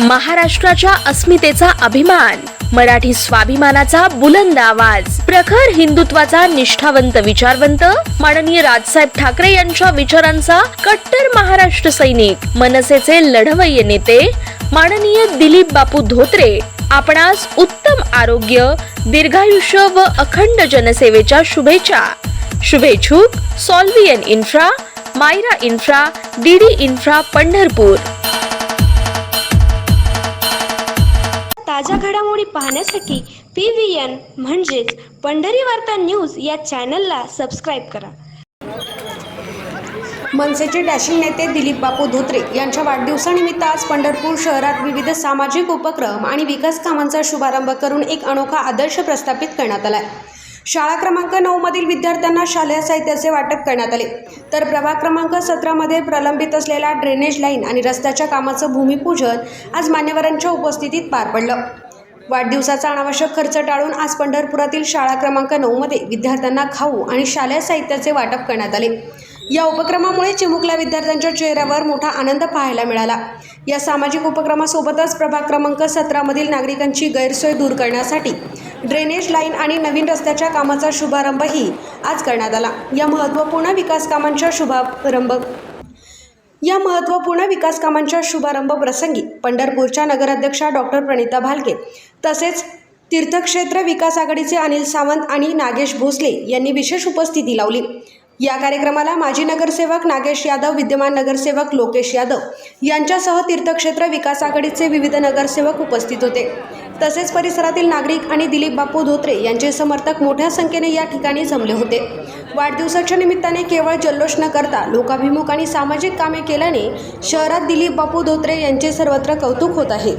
महाराष्ट्राच्या अस्मितेचा अभिमान, मराठी स्वाभिमानाचा बुलंद आवाज, प्रखर हिंदुत्वाचा निष्ठावंत विचारवंत, माननीय राजसाहेब ठाकरे यांच्या विचारांचा कट्टर महाराष्ट्र सैनिक, मनसेचे लढवय्ये नेते माननीय दिलीप बापू धोत्रे आपणास उत्तम आरोग्य, दीर्घायुष्य व अखंड जनसेवेच्या शुभेच्छा. शुभेच्छुक Solvian infra, Myra infra, DD infra Pandharpur. ताज्या घडामोडी पाहण्यासाठी PVN म्हणजेच पंढरी वार्ता न्यूज या चॅनलला सबस्क्राईब करा. मनसेचे डॅशिंग नेते दिलीप बापू धोत्रे यांच्या वाढदिवसानिमित्त आज पंढरपूर शहरात विविध सामाजिक उपक्रम आणि विकास कामांचा शुभारंभ करून एक अनोखा आदर्श प्रस्थापित करण्यात आला. शाळा क्रमांक 9 मधील विद्यार्थ्यांना शालेय साहित्याचे वाटप करण्यात आले, तर प्रभाग क्रमांक 17 मध्ये प्रलंबित असलेल्या ड्रेनेज लाईन आणि रस्त्याच्या कामाचं भूमिपूजन आज मान्यवरांच्या उपस्थितीत पार पडलं. वाढदिवसाचा अनावश्यक खर्च टाळून आज पंढरपुरातील शाळा क्रमांक 9 मध्ये विद्यार्थ्यांना खाऊ आणि शालेय साहित्याचे वाटप करण्यात आले. या उपक्रमामुळे चिमुकल्या विद्यार्थ्यांच्या चेहऱ्यावर मोठा आनंद पाहायला मिळाला. या सामाजिक उपक्रमासोबतच प्रभाग क्रमांक 17 मधील नागरिकांची गैरसोय दूर करण्यासाठी ड्रेनेज लाईन आणि नवीन रस्त्याच्या कामाचा शुभारंभही आज करण्यात आला. या महत्त्वपूर्ण विकास कामांच्या शुभारंभ प्रसंगी पंढरपूरच्या नगराध्यक्षा डॉक्टर प्रणिता भालके तसेच तीर्थक्षेत्र विकास आघाडीचे अनिल सावंत आणि नागेश भोसले यांनी विशेष उपस्थिती लावली. या कार्यक्रमाला माजी नगरसेवक नागेश यादव, विद्यमान नगरसेवक लोकेश यादव यांच्यासह तीर्थक्षेत्र विकास आघाडीचे विविध नगरसेवक उपस्थित होते. तसेच परिसरातील नागरिक आणि दिलीप बापू धोत्रे यांचे समर्थक मोठ्या संख्येने या ठिकाणी जमले होते. वाढदिवसाच्या निमित्ताने केवळ जल्लोष न करता लोकाभिमुख आणि सामाजिक कामे केल्याने शहरात दिलीप बापू धोत्रे यांचे सर्वत्र कौतुक होत आहे.